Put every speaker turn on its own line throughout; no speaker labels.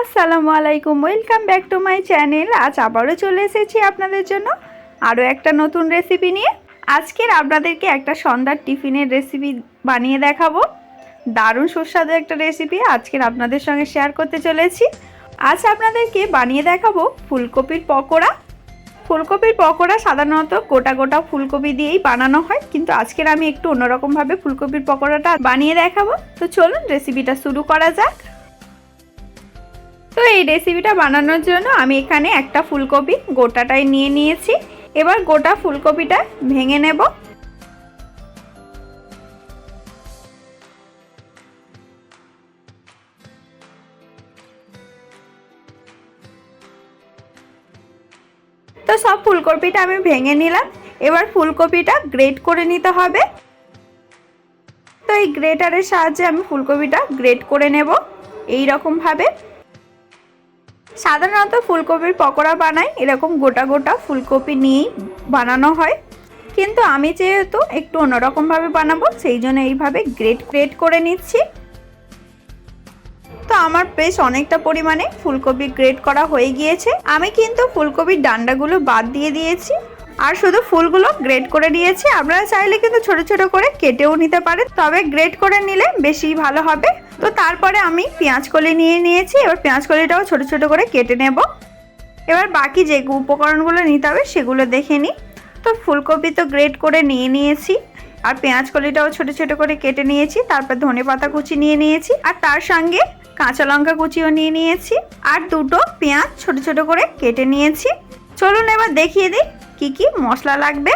আসসালামু আলাইকুম, welcome back to my channel. আজ আবারও চলে এসেছি আপনাদের জন্য আরও একটা নতুন রেসিপি নিয়ে। আজকের আপনাদেরকে একটা সন্ধ্যার টিফিনের রেসিপি বানিয়ে দেখাবো। দারুণ সুস্বাদু একটা রেসিপি আজকের আপনাদের সঙ্গে শেয়ার করতে চলেছি। আজ আপনাদেরকে বানিয়ে দেখাবো ফুলকপির পকোড়া। ফুলকপির পকোড়া সাধারণত গোটা গোটা ফুলকপি দিয়েই বানানো হয়, কিন্তু আজকের আমি একটু অন্যরকমভাবে ফুলকপির পকোড়াটা বানিয়ে দেখাবো। তো চলুন রেসিপিটা শুরু করা যাক। তো এই রেসিপিটা বানানোর জন্য আমি এখানে একটা ফুলকপি গোটাটাই নিয়ে নিয়েছি। এবার গোটা ফুলকপিটা ভেঙে নেব। তো সব ফুলকপিটা আমি ভেঙে নিলাম। এবার ফুলকপিটা গ্রেট করে নিতে হবে। তো এই গ্রেটারের সাহায্যে আমি ফুলকপিটা গ্রেট করে নেব এই রকম ভাবে। সাধারণত ফুলকপির পকোড়া বানাই এরকম গোটা গোটা ফুলকপি নিয়েই বানানো হয়, কিন্তু আমি যেহেতু একটু অন্যরকমভাবে বানাবো সেই জন্য এইভাবে গ্রেট করে নিচ্ছি। তো আমার বেশ অনেকটা পরিমাণে ফুলকপি গ্রেট করা হয়ে গিয়েছে। আমি কিন্তু ফুলকপির ডান্ডাগুলো বাদ দিয়ে দিয়েছি আর শুধু ফুলগুলো গ্রেট করে দিয়েছি। আপনারা চাইলে কিন্তু ছোট ছোট করে কেটেও নিতে পারেন, তবে গ্রেট করে নিলে বেশি ভালো হবে। তো তারপরে আমি পেঁয়াজ কলি নিয়ে নিয়েছি। এবার পেঁয়াজ কলিটাও ছোট ছোট করে কেটে নেব। এবার বাকি যে উপকরণগুলো নিতে হবে সেগুলো দেখে নিই। তো ফুলকপি তো গ্রেট করে নিয়ে নিয়েছি, আর পেঁয়াজ কলিটাও ছোট ছোট করে কেটে নিয়েছি। তারপর ধনেপাতা কুচি নিয়ে নিয়েছি, আর তার সঙ্গে কাঁচা লঙ্কা কুচিও নিয়ে নিয়েছি, আর দুটো পেঁয়াজ ছোট ছোট করে কেটে নিয়েছি। চলুন এবার দেখিয়ে দিই কি কি মশলা লাগবে।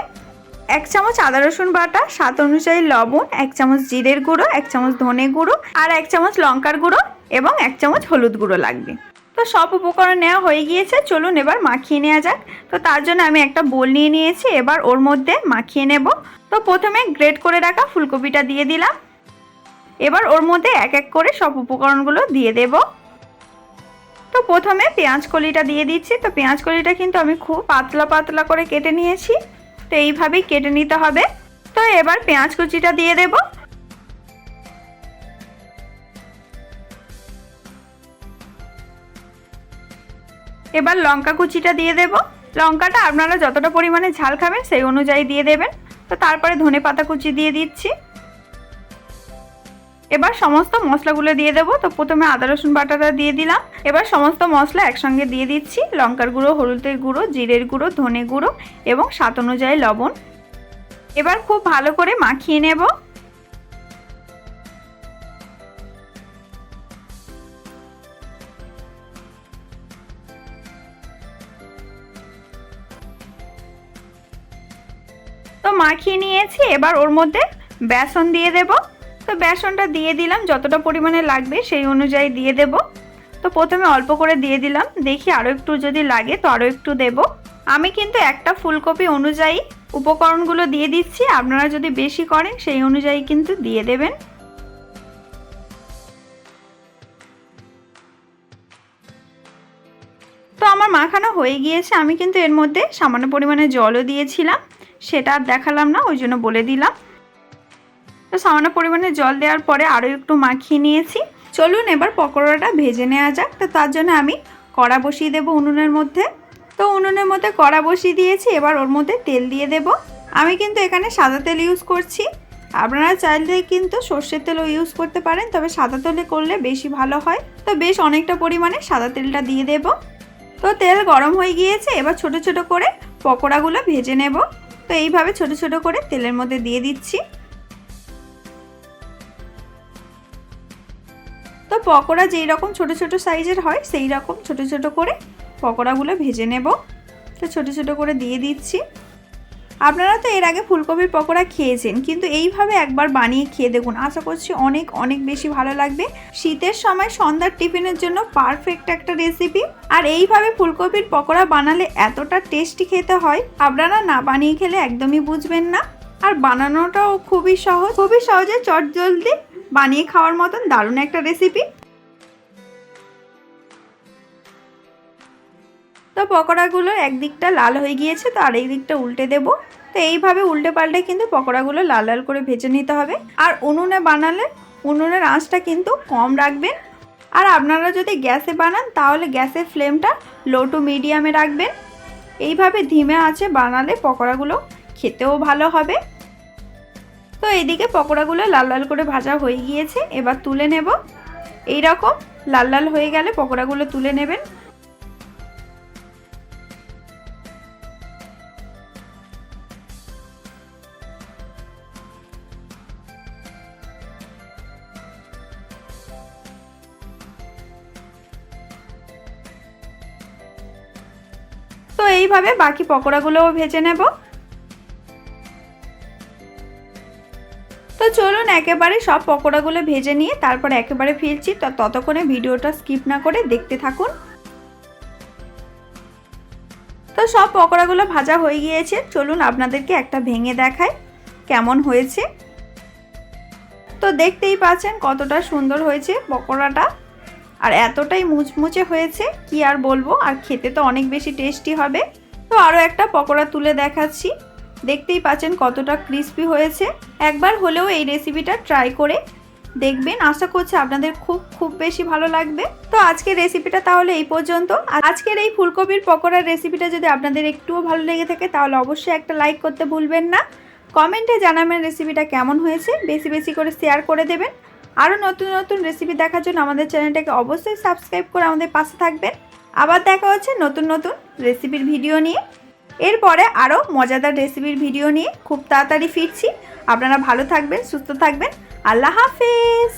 1 চামচ আদা রসুন বাটা, স্বাদ অনুযায়ী লবণ, 1 চামচ জিরের গুঁড়ো, 1 চামচ ধনে গুঁড়ো, আর 1 চামচ লঙ্কার গুঁড়ো এবং 1 চামচ হলুদ গুঁড়ো লাগবে। তো সব উপকরণ নেওয়া হয়ে গিয়েছে, চলুন এবার মাখিয়ে নেওয়া যাক। তো তার জন্য আমি একটা বোল নিয়ে নিয়েছি, এবার ওর মধ্যে মাখিয়ে নেব। তো প্রথমে গ্রেট করে রাখা ফুলকপিটা দিয়ে দিলাম। এবার ওর মধ্যে এক এক করে সব উপকরণগুলো দিয়ে দেব। তো প্রথমে পেঁয়াজ কলিটা দিয়ে দিচ্ছি। তো পেঁয়াজ কলিটা কিন্তু আমি খুব পাতলা পাতলা করে কেটে নিয়েছি, তো এইভাবেই কেটে নিতে হবে। তো এবার পেঁয়াজ কুচিটা দিয়ে দেব। এবার লঙ্কা কুচিটা দিয়ে দেব। লঙ্কাটা আপনারা যতটা পরিমাণে ঝাল খাবেন সেই অনুযায়ী দিয়ে দেবেন। তো তারপরে ধনে পাতা কুচি দিয়ে দিচ্ছি। এবার সমস্ত মশলাগুলো দিয়ে দেবো। তো প্রথমে আদা রসুন বাটাটা দিয়ে দিলাম। এবার সমস্ত মশলা একসঙ্গে দিয়ে দিচ্ছি। লঙ্কার গুঁড়ো, হলুদের গুঁড়ো, জিরের গুঁড়ো, ধনে গুঁড়ো এবং স্বাদ অনুযায়ী লবণ। এবার খুব ভালো করে মাখিয়ে নেব। তো মাখিয়ে নিয়েছি। এবার ওর মধ্যে বেসন দিয়ে দেব। তো বেসনটা দিয়ে দিলাম, যতটা পরিমাণে লাগবে সেই অনুযায়ী দিয়ে দেব। তো প্রথমে অল্প করে দিয়ে দিলাম, দেখি আরও একটু যদি লাগে তো আরও একটু দেব। আমি কিন্তু একটা ফুলকপি অনুযায়ী উপকরণগুলো দিয়ে দিচ্ছি, আপনারা যদি বেশি করেন সেই অনুযায়ী কিন্তু দিয়ে দেবেন। তো আমার মাখানো হয়ে গিয়েছে। আমি কিন্তু এর মধ্যে সামান্য পরিমাণে জলও দিয়েছিলাম, সেটা আর দেখালাম না, ওই জন্য বলে দিলাম। তো সামান্য পরিমাণে জল দেওয়ার পরে আরও একটু মাখিয়ে নিয়েছি। চলুন এবার পকোড়াটা ভেজে নেওয়া যাক। তো তার জন্য আমি কড়া বসিয়ে দেবো উনুনের মধ্যে। তো উনুনের মধ্যে কড়া বসিয়ে দিয়েছি। এবার ওর মধ্যে তেল দিয়ে দেব। আমি কিন্তু এখানে সাদা তেল ইউজ করছি, আপনারা চাইলে কিন্তু সর্ষের তেলও ইউজ করতে পারেন, তবে সাদা তেলে করলে বেশি ভালো হয়। তো বেশ অনেকটা পরিমাণে সাদা তেলটা দিয়ে দেব। তো তেল গরম হয়ে গিয়েছে। এবার ছোট ছোট করে পকোড়াগুলো ভেজে নেব। তো এইভাবে ছোট ছোট করে তেলের মধ্যে দিয়ে দিচ্ছি। তো পকোড়া যেই রকম ছোট ছোট সাইজের হয় সেই রকম ছোট ছোট করে পকোড়াগুলো ভেজে নেব। তো ছোট ছোট করে দিয়ে দিচ্ছি। আপনারা তো এর আগে ফুলকপির পকোড়া খেয়েছেন, কিন্তু এইভাবে একবার বানিয়ে খেয়ে দেখুন, আশা করছি অনেক অনেক বেশি ভালো লাগবে। শীতের সময় সন্ধ্যার টিফিনের জন্য পারফেক্ট একটা রেসিপি। আর এইভাবে ফুলকপির পকোড়া বানালে এতটা টেস্টি খেতে হয়, আপনারা না বানিয়ে খেলে একদমই বুঝবেন না। আর বানানোটাও খুবই সহজ, খুবই সহজে চটজলদি বানিয়ে খাওয়ার মতন দারুণ একটা রেসিপি। তো পকোড়াগুলো একদিকটা লাল হয়ে গিয়েছে, তো আরেক দিকটা উল্টে দেব। তো এইভাবে উল্টে পাল্টে কিন্তু পকোড়াগুলো লাল লাল করে ভেজে নিতে হবে। আর উনুনে বানালে উনুনের আঁচটা কিন্তু কম রাখবেন। আর আপনারা যদি গ্যাসে বানান তাহলে গ্যাসের ফ্লেমটা লো টু মিডিয়ামে রাখবেন। এইভাবে ধিমে আঁচে বানালে পকোড়াগুলো খেতেও ভালো হবে। তো এইদিকে পকোড়াগুলো লাল লাল করে ভাজা হয়ে গিয়েছে, এবার তুলে নেব। এই রকম লাল লাল হয়ে গেলে পকোড়াগুলো তুলে নেবেন। তো এইভাবে বাকি পকোড়াগুলোও ভেজে নেব। তো চলুন একেবারে সব পকোড়াগুলো ভেজে নিয়ে তারপর একেবারে ফিরছি। তো ততক্ষণে ভিডিওটা স্কিপ না করে দেখতে থাকুন। তো সব পকোড়াগুলো ভাজা হয়ে গিয়েছে, চলুন আপনাদেরকে একটা ভেঙে দেখাই কেমন হয়েছে। তো দেখতেই পাচ্ছেন কতটা সুন্দর হয়েছে পকোড়াটা, আর এতটাই মুচমুচে হয়েছে কি আর বলবো, আর খেতে তো অনেক বেশি টেস্টি হবে। তো আরও একটা পকোড়া তুলে দেখাচ্ছি, দেখতেই পাচ্ছেন কতটা ক্রিস্পি হয়েছে। একবার হলেও এই রেসিপিটা ট্রাই করে দেখবেন, আশা করছি আপনাদের খুব বেশি ভালো লাগবে। তো আজকের রেসিপিটা তাহলে এই পর্যন্ত। আজকের এই ফুলকপির পকোড়ার রেসিপিটা যদি আপনাদের একটুও ভালো লেগে থাকে তাহলে অবশ্যই একটা লাইক করতে ভুলবেন না। কমেন্টে জানাবেন রেসিপিটা কেমন হয়েছে, বেশি বেশি করে শেয়ার করে দেবেন। আরও নতুন নতুন রেসিপি দেখার জন্য আমাদের চ্যানেলটাকে অবশ্যই সাবস্ক্রাইব করে আমাদের পাশে থাকবেন। আবার দেখা হচ্ছে নতুন নতুন রেসিপির ভিডিও নিয়ে। এরপরে আরও মজাদার রেসিপির ভিডিও নিয়ে খুব তাড়াতাড়ি ফিরছি। আপনারা ভালো থাকবেন, সুস্থ থাকবেন। আল্লাহ হাফেজ।